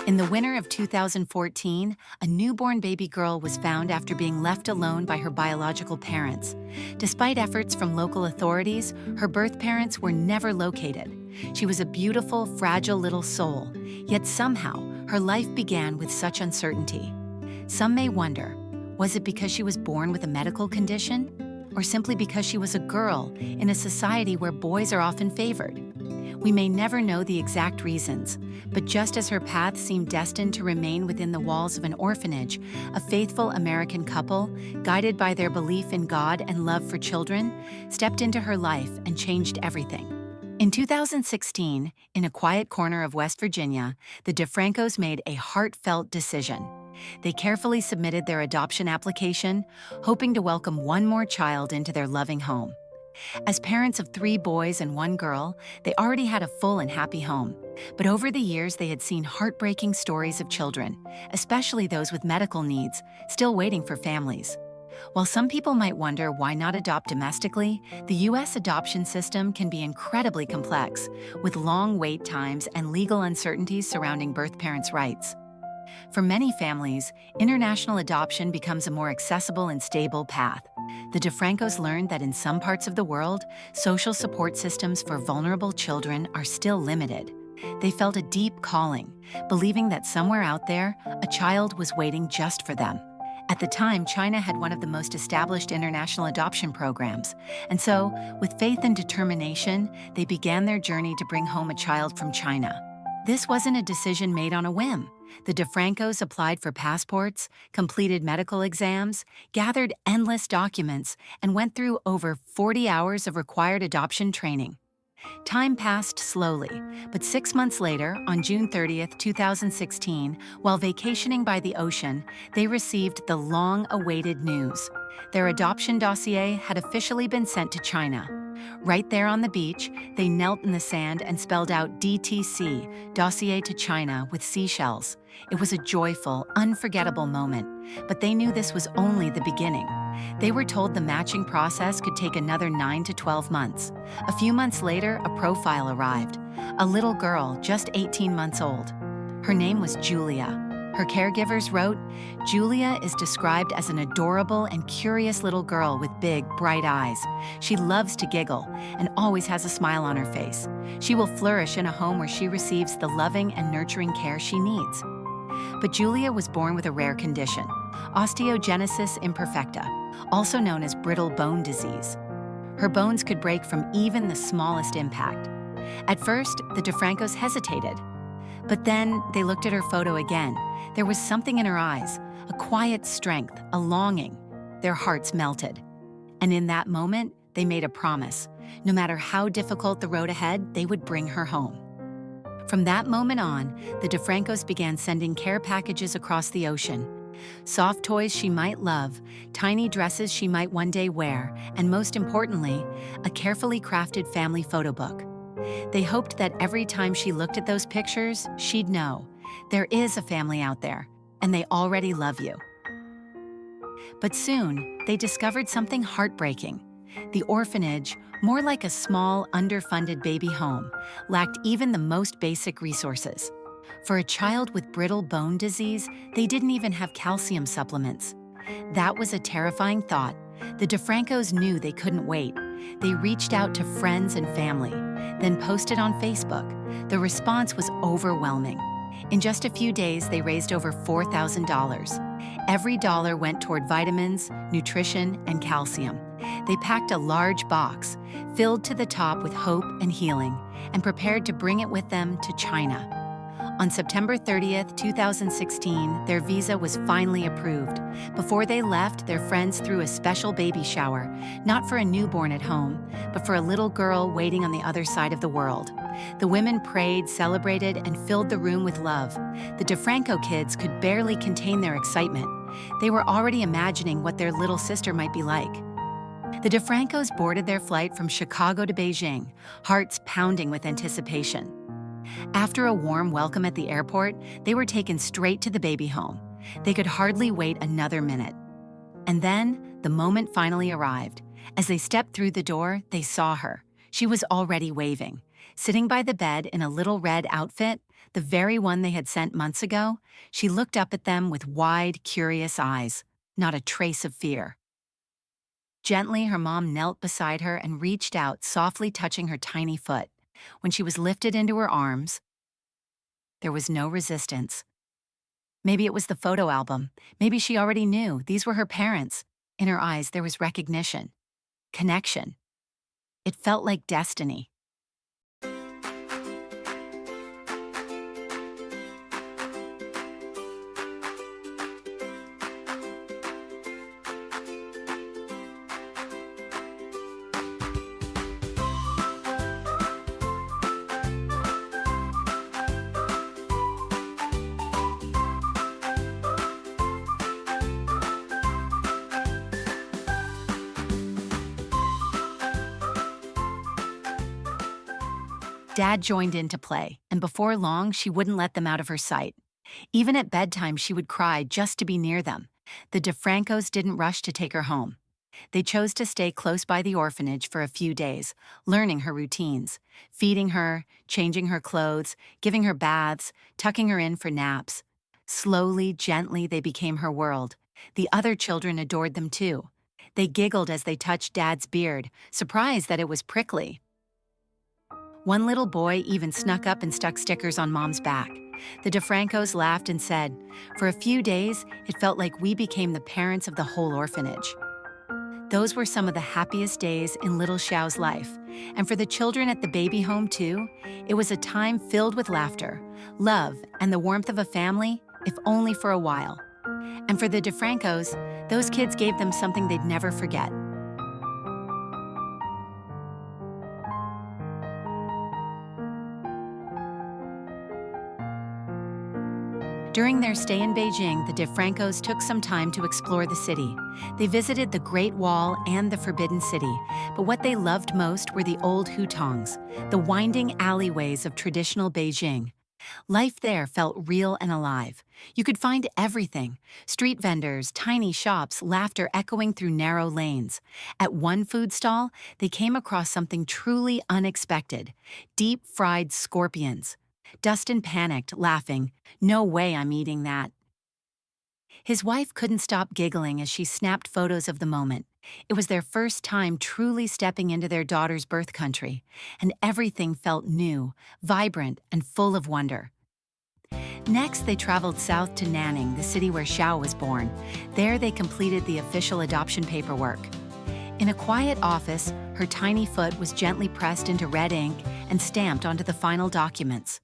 In the winter of 2014, a newborn baby girl was found after being left alone by her biological parents. Despite efforts from local authorities, her birth parents were never located. She was a beautiful, fragile little soul, yet somehow her life began with such uncertainty. Some may wonder, was it because she was born with a medical condition? Or simply because she was a girl in a society where boys are often favored? We may never know the exact reasons, but just as her path seemed destined to remain within the walls of an orphanage, a faithful American couple, guided by their belief in God and love for children, stepped into her life and changed everything. In 2016, in a quiet corner of West Virginia, the Defrancos made a heartfelt decision. They carefully submitted their adoption application, hoping to welcome one more child into their loving home. As parents of 3 boys and 1 girl, they already had a full and happy home. But over the years, they had seen heartbreaking stories of children, especially those with medical needs, still waiting for families. While some people might wonder why not adopt domestically, the U.S. adoption system can be incredibly complex, with long wait times and legal uncertainties surrounding birth parents' rights. For many families, international adoption becomes a more accessible and stable path. The Defrancos learned that in some parts of the world, social support systems for vulnerable children are still limited. They felt a deep calling, believing that somewhere out there, a child was waiting just for them. At the time, China had one of the most established international adoption programs, and so, with faith and determination, they began their journey to bring home a child from China. This wasn't a decision made on a whim. The Defrancos applied for passports, completed medical exams, gathered endless documents, and went through over 40 hours of required adoption training. Time passed slowly, but 6 months later, on June 30th, 2016, while vacationing by the ocean, they received the long-awaited news. Their adoption dossier had officially been sent to China. Right there on the beach, they knelt in the sand and spelled out DTC, Dossier to China, with seashells. It was a joyful, unforgettable moment, but they knew this was only the beginning. They were told the matching process could take another 9 to 12 months. A few months later, a profile arrived. A little girl, just 18 months old. Her name was Julia. Her caregivers wrote, "Julia is described as an adorable and curious little girl with big, bright eyes. She loves to giggle and always has a smile on her face. She will flourish in a home where she receives the loving and nurturing care she needs." But Julia was born with a rare condition, osteogenesis imperfecta, also known as brittle bone disease. Her bones could break from even the smallest impact. At first, the Defrancos hesitated. But then they looked at her photo again. There was something in her eyes, a quiet strength, a longing. Their hearts melted. And in that moment, they made a promise. No matter how difficult the road ahead, they would bring her home. From that moment on, the Defrancos began sending care packages across the ocean. Soft toys she might love, tiny dresses she might one day wear, and most importantly, a carefully crafted family photo book. They hoped that every time she looked at those pictures, she'd know, there is a family out there, and they already love you. But soon, they discovered something heartbreaking. The orphanage, more like a small, underfunded baby home, lacked even the most basic resources. For a child with brittle bone disease, they didn't even have calcium supplements. That was a terrifying thought. The Defrancos knew they couldn't wait. They reached out to friends and family, then posted on Facebook. The response was overwhelming. In just a few days, they raised over $4,000. Every dollar went toward vitamins, nutrition, and calcium. They packed a large box, filled to the top with hope and healing, and prepared to bring it with them to China. On September 30th, 2016, their visa was finally approved. Before they left, their friends threw a special baby shower, not for a newborn at home, but for a little girl waiting on the other side of the world. The women prayed, celebrated, and filled the room with love. The Defranco kids could barely contain their excitement. They were already imagining what their little sister might be like. The Defrancos boarded their flight from Chicago to Beijing, hearts pounding with anticipation. After a warm welcome at the airport, they were taken straight to the baby home. They could hardly wait another minute. And then, the moment finally arrived. As they stepped through the door, they saw her. She was already waving. Sitting by the bed in a little red outfit, the very one they had sent months ago, she looked up at them with wide, curious eyes, not a trace of fear. Gently, her mom knelt beside her and reached out, softly touching her tiny foot. When she was lifted into her arms, there was no resistance. Maybe it was the photo album. Maybe she already knew these were her parents. In her eyes, there was recognition, connection. It felt like destiny. Dad joined in to play, and before long, she wouldn't let them out of her sight. Even at bedtime, she would cry just to be near them. The Defrancos didn't rush to take her home. They chose to stay close by the orphanage for a few days, learning her routines, feeding her, changing her clothes, giving her baths, tucking her in for naps. Slowly, gently, they became her world. The other children adored them too. They giggled as they touched Dad's beard, surprised that it was prickly. One little boy even snuck up and stuck stickers on Mom's back. The Defrancos laughed and said, "For a few days, it felt like we became the parents of the whole orphanage." Those were some of the happiest days in little Xiao's life. And for the children at the baby home too, it was a time filled with laughter, love, and the warmth of a family, if only for a while. And for the Defrancos, those kids gave them something they'd never forget. During their stay in Beijing, the Defrancos took some time to explore the city. They visited the Great Wall and the Forbidden City, but what they loved most were the old hutongs, the winding alleyways of traditional Beijing. Life there felt real and alive. You could find everything: street vendors, tiny shops, laughter echoing through narrow lanes. At one food stall, they came across something truly unexpected: deep-fried scorpions. Dustin panicked, laughing, "No way I'm eating that." His wife couldn't stop giggling as she snapped photos of the moment. It was their first time truly stepping into their daughter's birth country, and everything felt new, vibrant, and full of wonder. Next, they traveled south to Nanning, the city where Xiao was born. There, they completed the official adoption paperwork. In a quiet office, her tiny foot was gently pressed into red ink and stamped onto the final documents.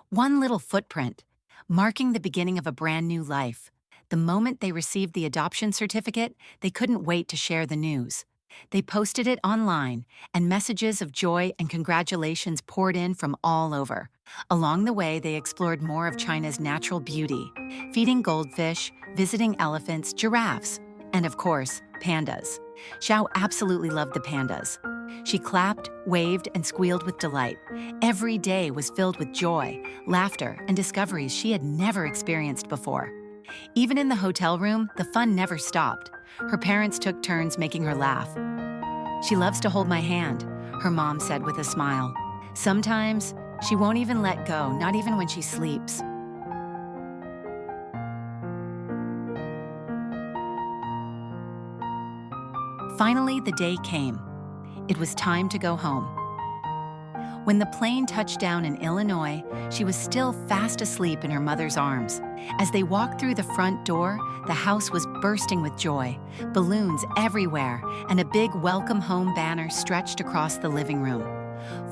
One little footprint, marking the beginning of a brand new life. The moment they received the adoption certificate, they couldn't wait to share the news. They posted it online, and messages of joy and congratulations poured in from all over. Along the way, they explored more of China's natural beauty, feeding goldfish, visiting elephants, giraffes, and of course, pandas. Xiao absolutely loved the pandas. She clapped, waved, and squealed with delight. Every day was filled with joy, laughter, and discoveries she had never experienced before. Even in the hotel room, the fun never stopped. Her parents took turns making her laugh. "She loves to hold my hand," her mom said with a smile. "Sometimes, she won't even let go, not even when she sleeps." Finally, the day came. It was time to go home. When the plane touched down in Illinois, she was still fast asleep in her mother's arms. As they walked through the front door, the house was bursting with joy, balloons everywhere, and a big welcome home banner stretched across the living room.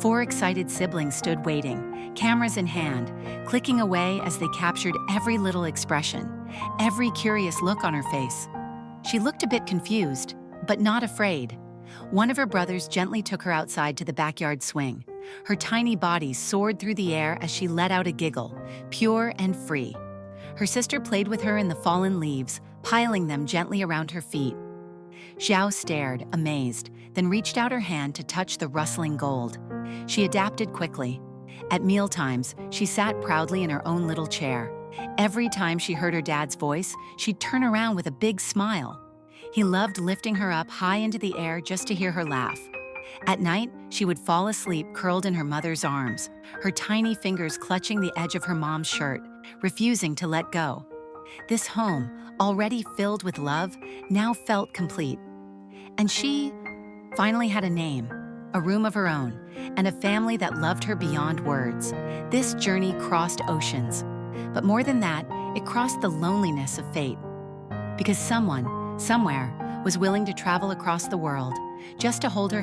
4 excited siblings stood waiting, cameras in hand, clicking away as they captured every little expression, every curious look on her face. She looked a bit confused, but not afraid. One of her brothers gently took her outside to the backyard swing. Her tiny body soared through the air as she let out a giggle, pure and free. Her sister played with her in the fallen leaves, piling them gently around her feet. Xiao stared, amazed, then reached out her hand to touch the rustling gold. She adapted quickly. At mealtimes, she sat proudly in her own little chair. Every time she heard her dad's voice, she'd turn around with a big smile. He loved lifting her up high into the air just to hear her laugh. At night, she would fall asleep curled in her mother's arms, her tiny fingers clutching the edge of her mom's shirt, refusing to let go. This home, already filled with love, now felt complete. And she finally had a name, a room of her own, and a family that loved her beyond words. This journey crossed oceans. But more than that, it crossed the loneliness of fate. Because someone, somewhere, was willing to travel across the world just to hold her hand.